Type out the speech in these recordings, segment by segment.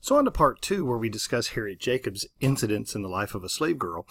So on to part two, where we discuss Harriet Jacobs' incidents in the life of a slave girl.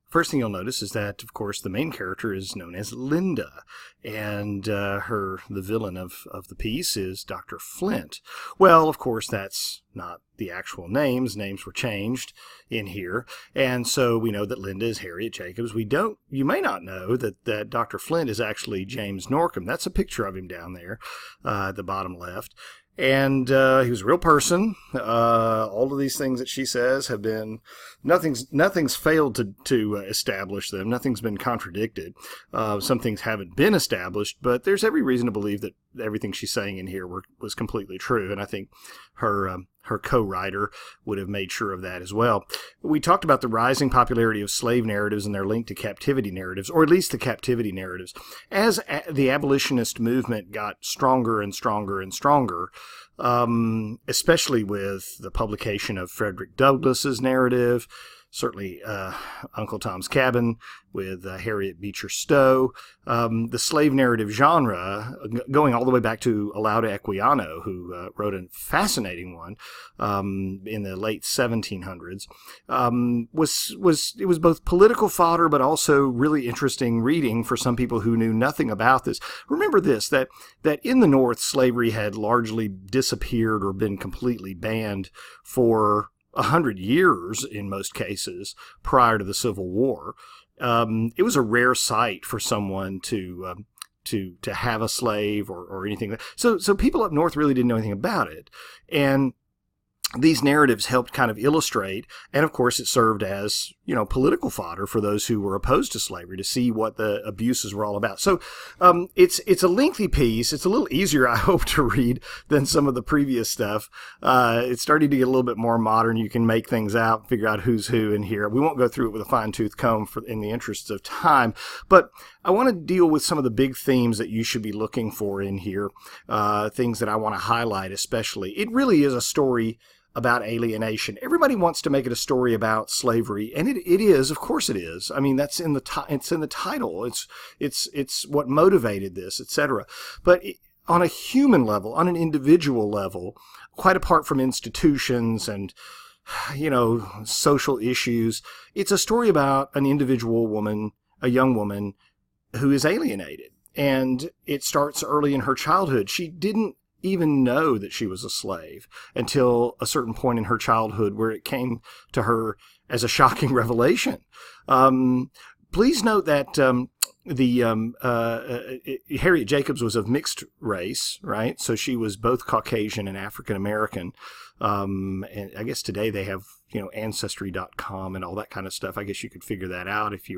First thing you'll notice is that, of course, the main character is known as Linda, and the villain of the piece is Dr. Flint. Well, of course, that's not the actual names. Names were changed in here, and so we know that Linda is Harriet Jacobs. You may not know that Dr. Flint is actually James Norcom. That's a picture of him down there at the bottom left. And he was a real person. All of these things that she says have been nothing's failed to establish them. Nothing's been contradicted. Some things haven't been established, but there's every reason to believe that everything she's saying in here was completely true. And I think her co-writer would have made sure of that as well. We talked about the rising popularity of slave narratives and their link to captivity narratives, or at least the captivity narratives. As the abolitionist movement got stronger and stronger and stronger, especially with the publication of Frederick Douglass's narrative, certainly Uncle Tom's Cabin with Harriet Beecher Stowe, the slave narrative genre, going all the way back to Olaudah Equiano, who wrote a fascinating one in the late 1700s, it was both political fodder but also really interesting reading for some people who knew nothing about this. Remember this, that in the North, slavery had largely disappeared or been completely banned for 100 years in most cases prior to the Civil War. It was a rare sight for someone to have a slave or anything. So people up north really didn't know anything about it. And these narratives helped kind of illustrate, and of course it served as, political fodder for those who were opposed to slavery to see what the abuses were all about. So it's a lengthy piece. It's a little easier, I hope, to read than some of the previous stuff. It's starting to get a little bit more modern. You can make things out, figure out who's who in here. We won't go through it with a fine-tooth comb in the interests of time, but I want to deal with some of the big themes that you should be looking for in here, things that I want to highlight especially. It really is a story about alienation. Everybody wants to make it a story about slavery, and it is, of course it is. I mean, it's in the title. It's what motivated this, etc. But on a human level, on an individual level, quite apart from institutions and social issues, it's a story about an individual woman, a young woman who is alienated. And it starts early in her childhood. She didn't even know that she was a slave until a certain point in her childhood where it came to her as a shocking revelation. Please note that Harriet Jacobs was of mixed race, right? So she was both Caucasian and African American. And I guess today they have, Ancestry.com and all that kind of stuff. I guess you could figure that out if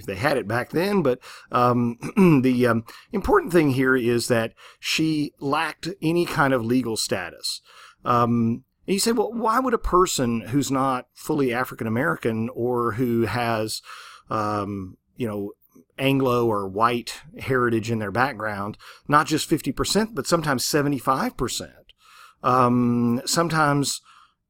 they had it back then. But the important thing here is that she lacked any kind of legal status. And you say, well, why would a person who's not fully African American or who has, Anglo or white heritage in their background, not just 50%, but sometimes 75%, sometimes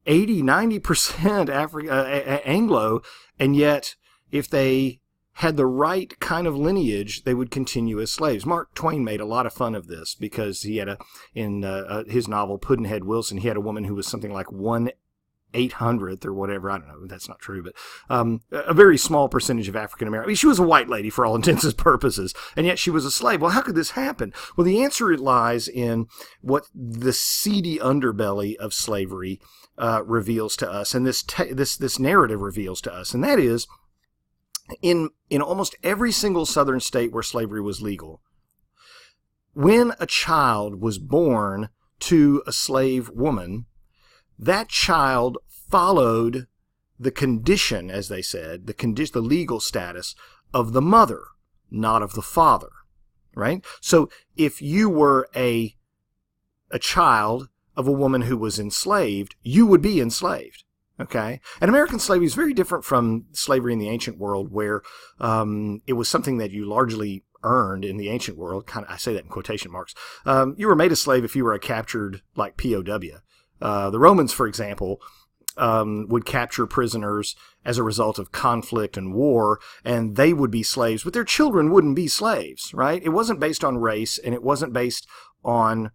80, 90% Anglo, and yet if they had the right kind of lineage, they would continue as slaves. Mark Twain made a lot of fun of this because he had in his novel Pudd'nhead Wilson, he had a woman who was something like 1/800th or whatever. I don't know. That's not true, but a very small percentage of African American. I mean, she was a white lady for all intents and purposes, and yet she was a slave. Well, how could this happen? Well, the answer lies in what the seedy underbelly of slavery reveals to us, and this narrative reveals to us, and that is in almost every single southern state where slavery was legal, when a child was born to a slave woman, that child followed the condition, as they said, the legal status of the mother, not of the father, right? So if you were a child of a woman who was enslaved, you would be enslaved, okay? And American slavery is very different from slavery in the ancient world, where it was something that you largely earned in the ancient world. I say that in quotation marks. You were made a slave if you were a captured, like, POW. The Romans, for example, would capture prisoners as a result of conflict and war, and they would be slaves, but their children wouldn't be slaves, right? It wasn't based on race, and it wasn't based on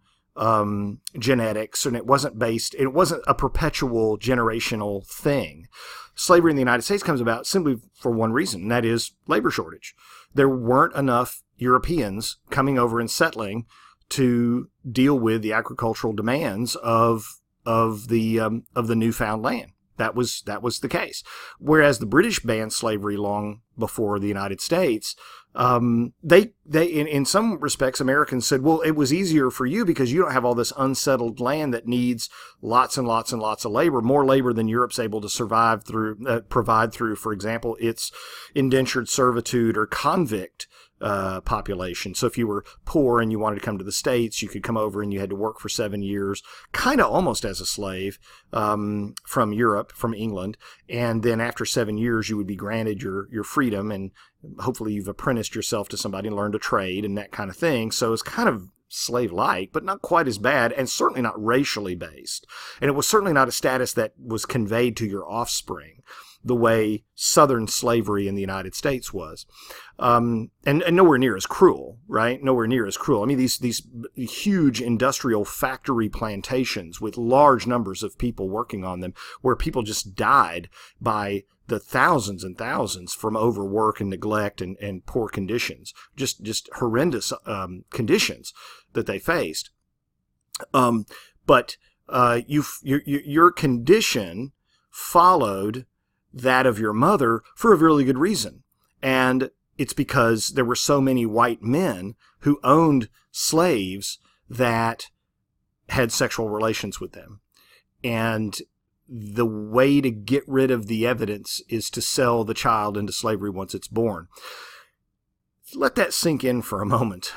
genetics, and it wasn't a perpetual generational thing. Slavery in the United States comes about simply for one reason, and that is labor shortage. There weren't enough Europeans coming over and settling to deal with the agricultural demands of the newfound land. That was the case. Whereas the British banned slavery long before the United States, they in some respects, Americans said, well, it was easier for you because you don't have all this unsettled land that needs lots and lots and lots of labor, more labor than Europe's able to provide through, for example, its indentured servitude or convict population. So if you were poor and you wanted to come to the States, you could come over and you had to work for 7 years, kind of almost as a slave, from Europe, from England. And then after 7 years, you would be granted your freedom, and hopefully you've apprenticed yourself to somebody and learned a trade and that kind of thing. So it's kind of slave-like, but not quite as bad, and certainly not racially based. And it was certainly not a status that was conveyed to your offspring the way Southern slavery in the United States was. And nowhere near as cruel, right? Nowhere near as cruel. I mean, these huge industrial factory plantations with large numbers of people working on them, where people just died by the thousands and thousands from overwork and neglect and poor conditions, just horrendous conditions that they faced. But your condition followed that of your mother for a really good reason. And it's because there were so many white men who owned slaves that had sexual relations with them. And the way to get rid of the evidence is to sell the child into slavery once it's born. Let that sink in for a moment.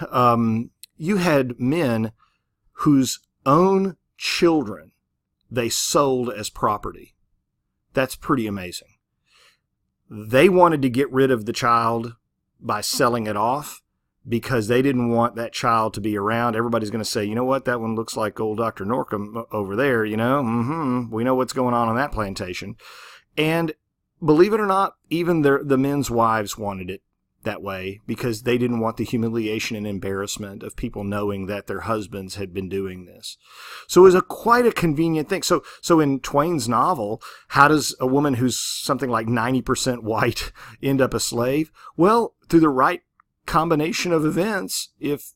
You had men whose own children they sold as property. That's pretty amazing. They wanted to get rid of the child by selling it off because they didn't want that child to be around. Everybody's going to say, you know what, that one looks like old Dr. Norcom over there, you know? We know what's going on that plantation. And believe it or not, even the men's wives wanted it that way because they didn't want the humiliation and embarrassment of people knowing that their husbands had been doing this. So it was quite a convenient thing. So in Twain's novel, how does a woman who's something like 90% white end up a slave? Well, through the right combination of events. If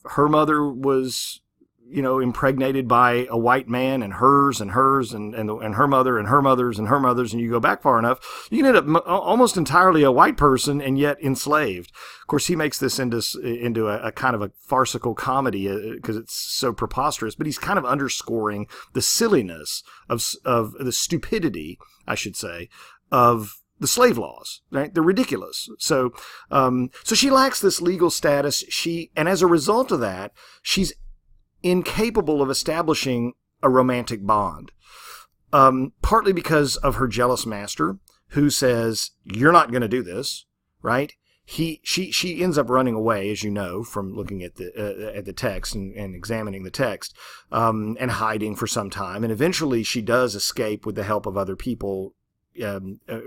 her mother was, impregnated by a white man and hers and her mother and her mother's and her mother's, and you go back far enough, you can end up almost entirely a white person and yet enslaved. Of course, he makes this into a kind of a farcical comedy because it's so preposterous, but he's kind of underscoring the silliness of the stupidity, I should say, of the slave laws, right? They're ridiculous. So she lacks this legal status. And as a result of that, she's incapable of establishing a romantic bond, partly because of her jealous master, who says, "You're not going to do this," right? She ends up running away, as you know, from looking at the text and examining the text, and hiding for some time, and eventually she does escape with the help of other people.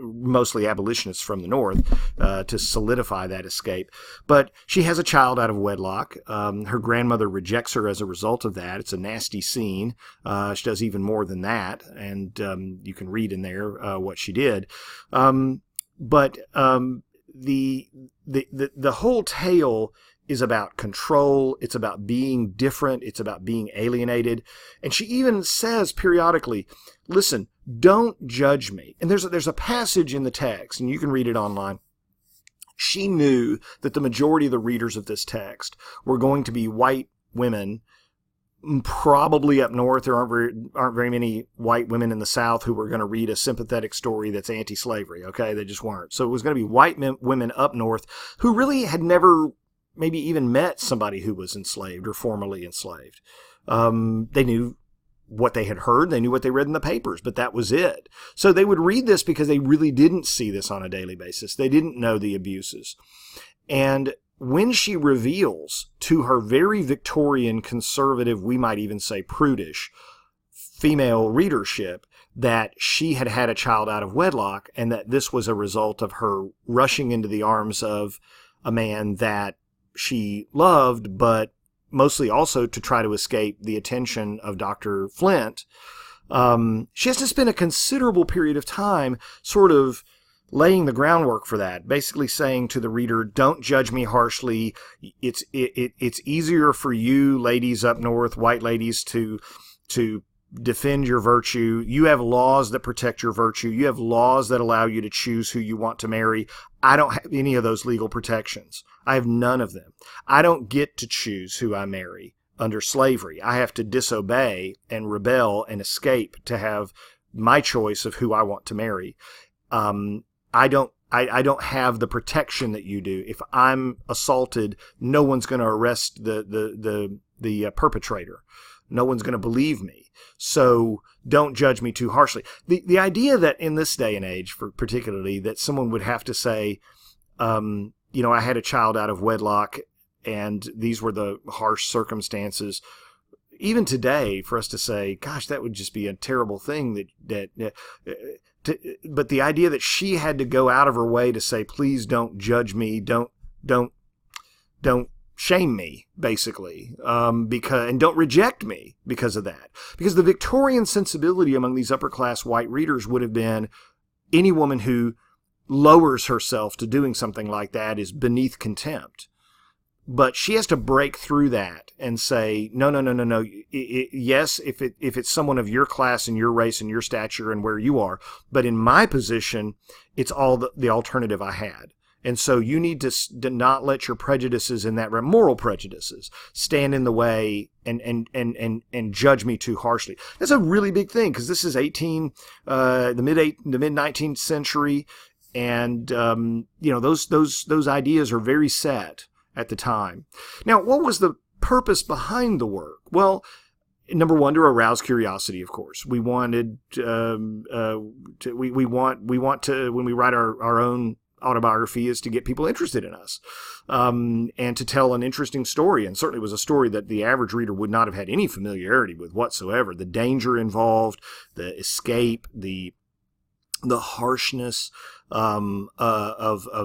Mostly abolitionists from the North, to solidify that escape. But she has a child out of wedlock. Her grandmother rejects her as a result of that. It's a nasty scene. She does even more than that, and you can read in there what she did. But the whole tale is about control. It's about being different. It's about being alienated. And she even says periodically, "Listen, don't judge me." And there's a passage in the text, and you can read it online. She knew that the majority of the readers of this text were going to be white women, probably up north. There aren't very many white women in the South who were going to read a sympathetic story that's anti-slavery. Okay, they just weren't. So it was going to be white women up north who really had never maybe even met somebody who was enslaved or formerly enslaved. They knew what they had heard. They knew what they read in the papers, but that was it. So they would read this because they really didn't see this on a daily basis. They didn't know the abuses. And when she reveals to her very Victorian, conservative, we might even say prudish, female readership that she had had a child out of wedlock and that this was a result of her rushing into the arms of a man that she loved, but mostly also to try to escape the attention of Dr. Flint. She has to spend a considerable period of time sort of laying the groundwork for that, basically saying to the reader, don't judge me harshly. It's easier for you ladies up north, white ladies, to defend your virtue. You have laws that protect your virtue. You have laws that allow you to choose who you want to marry. I don't have any of those legal protections. I have none of them. I don't get to choose who I marry under slavery. I have to disobey and rebel and escape to have my choice of who I want to marry. I don't have the protection that you do. If I'm assaulted, no one's going to arrest the perpetrator. No one's going to believe me. So don't judge me too harshly. The idea that in this day and age, particularly, that someone would have to say, I had a child out of wedlock and these were the harsh circumstances. Even today, for us to say, gosh, that would just be a terrible thing but the idea that she had to go out of her way to say, please don't judge me, don't shame me, basically, and don't reject me because of that. Because the Victorian sensibility among these upper class white readers would have been any woman who lowers herself to doing something like that is beneath contempt. But she has to break through that and say, no. Yes, if it's someone of your class and your race and your stature and where you are, but in my position, it's all the alternative I had. And so you need to not let your prejudices in that moral prejudices stand in the way and judge me too harshly. That's a really big thing because this is the mid 19th century, and those ideas are very set at the time. Now, what was the purpose behind the work? Well, number one, to arouse curiosity, of course. We wanted we want to, when we write our own autobiography, is to get people interested in us, and to tell an interesting story. And certainly was a story that the average reader would not have had any familiarity with whatsoever. The danger involved, the escape, the harshness of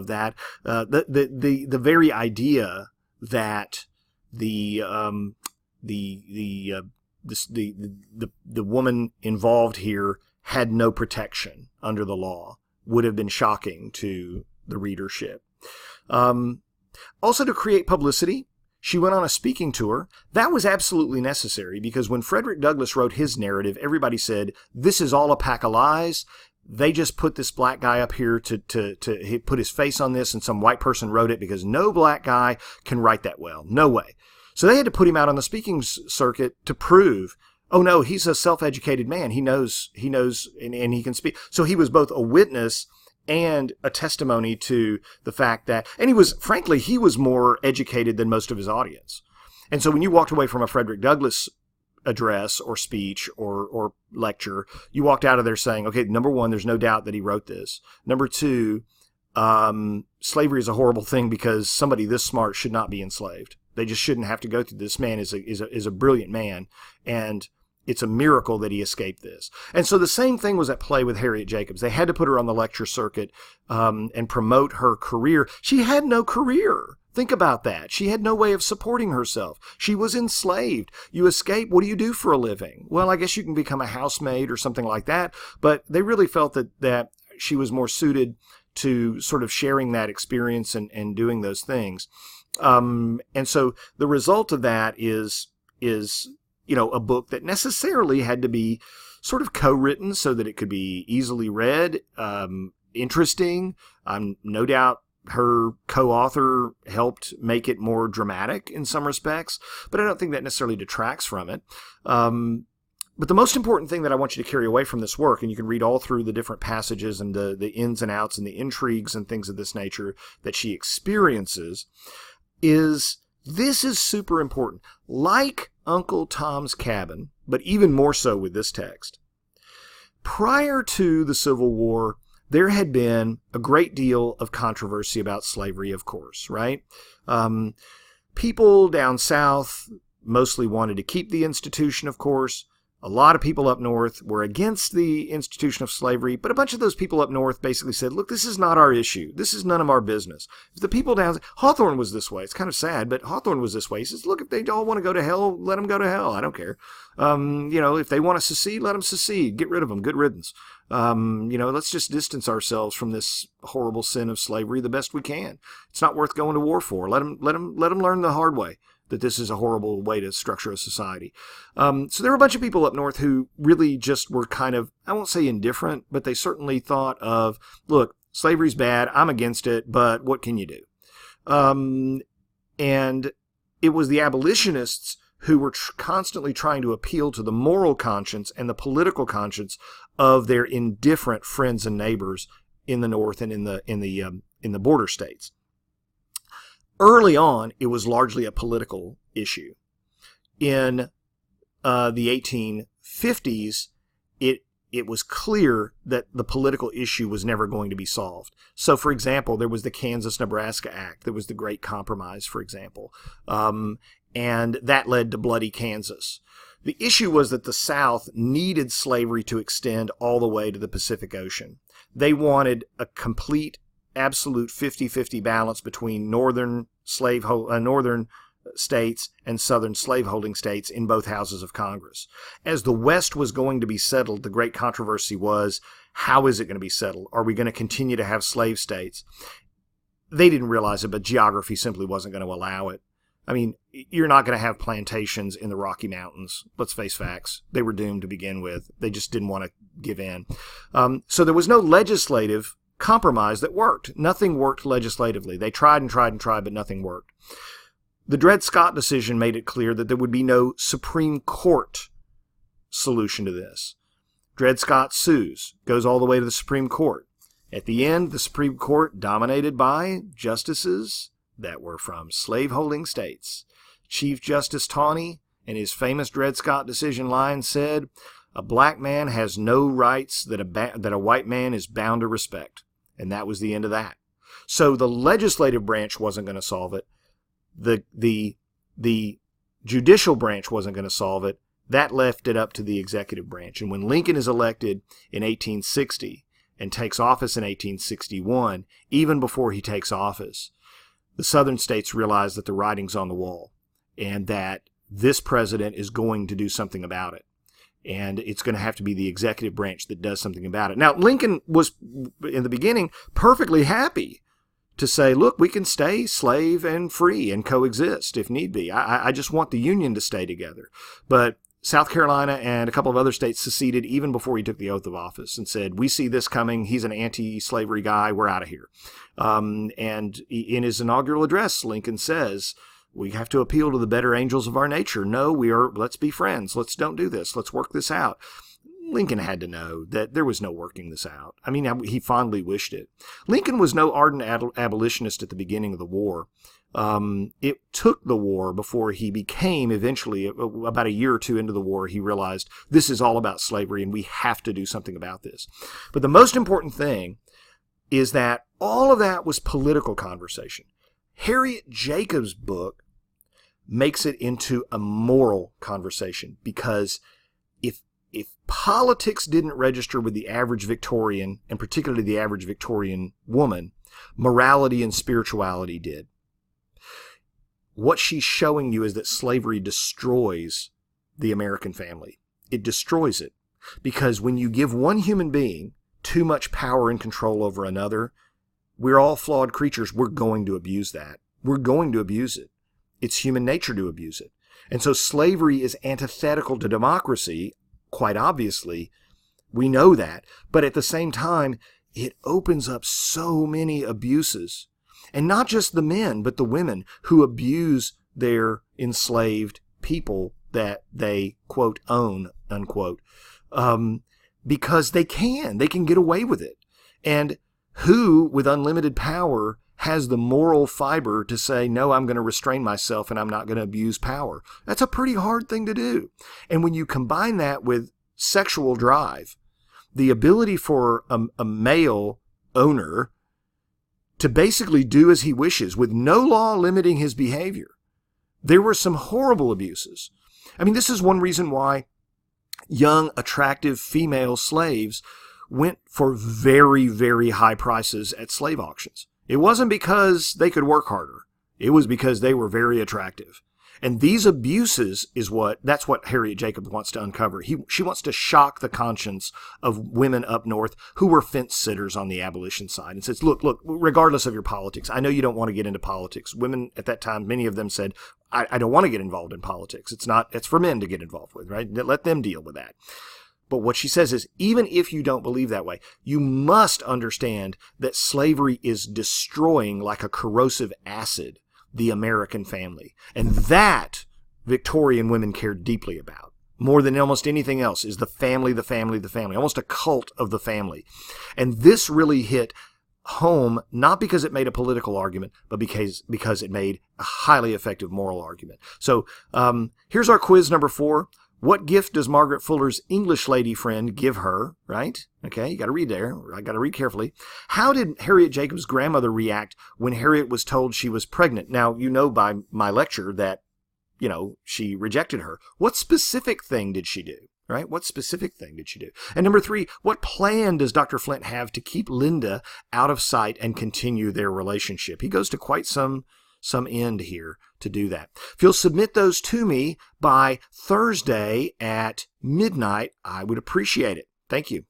that, the very idea that the woman involved here had no protection under the law would have been shocking to the readership. Also, to create publicity, she went on a speaking tour. That was absolutely necessary because when Frederick Douglass wrote his narrative, everybody said, this is all a pack of lies. They just put this black guy up here to put his face on this, and some white person wrote it because no black guy can write that well. No way. So they had to put him out on the speaking circuit to prove, oh no, he's a self-educated man. He knows, and he can speak. So he was both a witness and a testimony to the fact that, and he was more educated than most of his audience. And so when you walked away from a Frederick Douglass address or speech or lecture, you walked out of there saying, okay, number one, there's no doubt that he wrote this. Number two, slavery is a horrible thing because somebody this smart should not be enslaved. They just shouldn't have to go through this. Man is a brilliant man, and it's a miracle that he escaped this. And so the same thing was at play with Harriet Jacobs. They had to put her on the lecture circuit and promote her career. She had no career. Think about that. She had no way of supporting herself. She was enslaved. You escape. What do you do for a living? Well, I guess you can become a housemaid or something like that. But they really felt that she was more suited to sort of sharing that experience and doing those things. And so the result of that is a book that necessarily had to be sort of co-written so that it could be easily read, interesting. No doubt her co-author helped make it more dramatic in some respects, but I don't think that necessarily detracts from it. But the most important thing that I want you to carry away from this work, and you can read all through the different passages and the ins and outs and the intrigues and things of this nature that she experiences, is this is super important. Like Uncle Tom's Cabin, but even more so with this text. Prior to the Civil War, there had been a great deal of controversy about slavery, of course, right? People down south mostly wanted to keep the institution, of course. A lot of people up north were against the institution of slavery, but a bunch of those people up north basically said, look, this is not our issue. This is none of our business. If the people down, Hawthorne was this way. It's kind of sad, but Hawthorne was this way. He says, look, if they all want to go to hell, let them go to hell. I don't care. If they want to secede, let them secede. Get rid of them. Good riddance. Let's just distance ourselves from this horrible sin of slavery the best we can. It's not worth going to war for. Let them learn the hard way that this is a horrible way to structure a society. So there were a bunch of people up north who really just were kind of, I won't say indifferent, but they certainly thought of, look, slavery's bad, I'm against it, but what can you do? And it was the abolitionists who were constantly trying to appeal to the moral conscience and the political conscience of their indifferent friends and neighbors in the North and in the border states. Early on, it was largely a political issue. In the 1850s, it was clear that the political issue was never going to be solved. So, for example, there was the Kansas-Nebraska Act. There was the Great Compromise, for example. And that led to bloody Kansas. The issue was that the South needed slavery to extend all the way to the Pacific Ocean. They wanted a complete, absolute 50-50 balance between northern states and southern slaveholding states in both houses of Congress. As the West was going to be settled, the great controversy was, how is it going to be settled? Are we going to continue to have slave states? They didn't realize it, but geography simply wasn't going to allow it. I mean, you're not going to have plantations in the Rocky Mountains. Let's face facts. They were doomed to begin with. They just didn't want to give in. So there was no legislative compromise that worked. Nothing worked legislatively. They tried and tried and tried, but nothing worked. The Dred Scott decision made it clear that there would be no Supreme Court solution to this. Dred Scott sues, goes all the way to the Supreme Court. At the end, the Supreme Court, dominated by justices that were from slaveholding states. Chief Justice Taney, in his famous Dred Scott decision line, said, "A black man has no rights that a white man is bound to respect." And that was the end of that. So the legislative branch wasn't going to solve it. The judicial branch wasn't going to solve it. That left it up to the executive branch. And when Lincoln is elected in 1860 and takes office in 1861, even before he takes office, the southern states realize that the writing's on the wall and that this president is going to do something about it. And it's going to have to be the executive branch that does something about it. Now, Lincoln was, in the beginning, perfectly happy to say, look, we can stay slave and free and coexist if need be. I just want the Union to stay together. But South Carolina and a couple of other states seceded even before he took the oath of office and said, we see this coming. He's an anti-slavery guy. We're out of here. And in his inaugural address, Lincoln says, we have to appeal to the better angels of our nature. No, let's be friends. Let's don't do this. Let's work this out. Lincoln had to know that there was no working this out. I mean, he fondly wished it. Lincoln was no ardent abolitionist at the beginning of the war. It took the war before he became, eventually, about a year or two into the war, he realized this is all about slavery and we have to do something about this. But the most important thing is that all of that was political conversation. Harriet Jacobs' book makes it into a moral conversation, because if politics didn't register with the average Victorian, and particularly the average Victorian woman, morality and spirituality did. What she's showing you is that slavery destroys the American family. It destroys it. Because when you give one human being too much power and control over another, we're all flawed creatures. We're going to abuse that. We're going to abuse it. It's human nature to abuse it. And so slavery is antithetical to democracy. Quite obviously, we know that. But at the same time, it opens up so many abuses. And not just the men, but the women who abuse their enslaved people that they, quote, own, unquote, because they can get away with it. And who, with unlimited power, has the moral fiber to say, no, I'm going to restrain myself and I'm not going to abuse power? That's a pretty hard thing to do. And when you combine that with sexual drive, the ability for a male owner to basically do as he wishes with no law limiting his behavior, there were some horrible abuses. I mean, this is one reason why young, attractive female slaves went for very, very high prices at slave auctions. It wasn't because they could work harder. It was because they were very attractive. And these abuses that's what Harriet Jacobs wants to uncover. She wants to shock the conscience of women up north who were fence sitters on the abolition side and says, look, regardless of your politics, I know you don't want to get into politics. Women at that time, many of them said, I don't want to get involved in politics. It's for men to get involved with, right? Let them deal with that. But what she says is, even if you don't believe that way, you must understand that slavery is destroying like a corrosive acid the American family. And that Victorian women cared deeply about. More than almost anything else is the family, the family, the family. Almost a cult of the family. And this really hit home, not because it made a political argument, but because it made a highly effective moral argument. So here's our quiz number 4. What gift does Margaret Fuller's English lady friend give her, right? Okay, you got to read there. I got to read carefully. How did Harriet Jacobs' grandmother react when Harriet was told she was pregnant? Now, you know by my lecture that, she rejected her. What specific thing did she do, right? What specific thing did she do? And number 3, what plan does Dr. Flint have to keep Linda out of sight and continue their relationship? He goes to quite some end here to do that. If you'll submit those to me by Thursday at midnight, I would appreciate it. Thank you.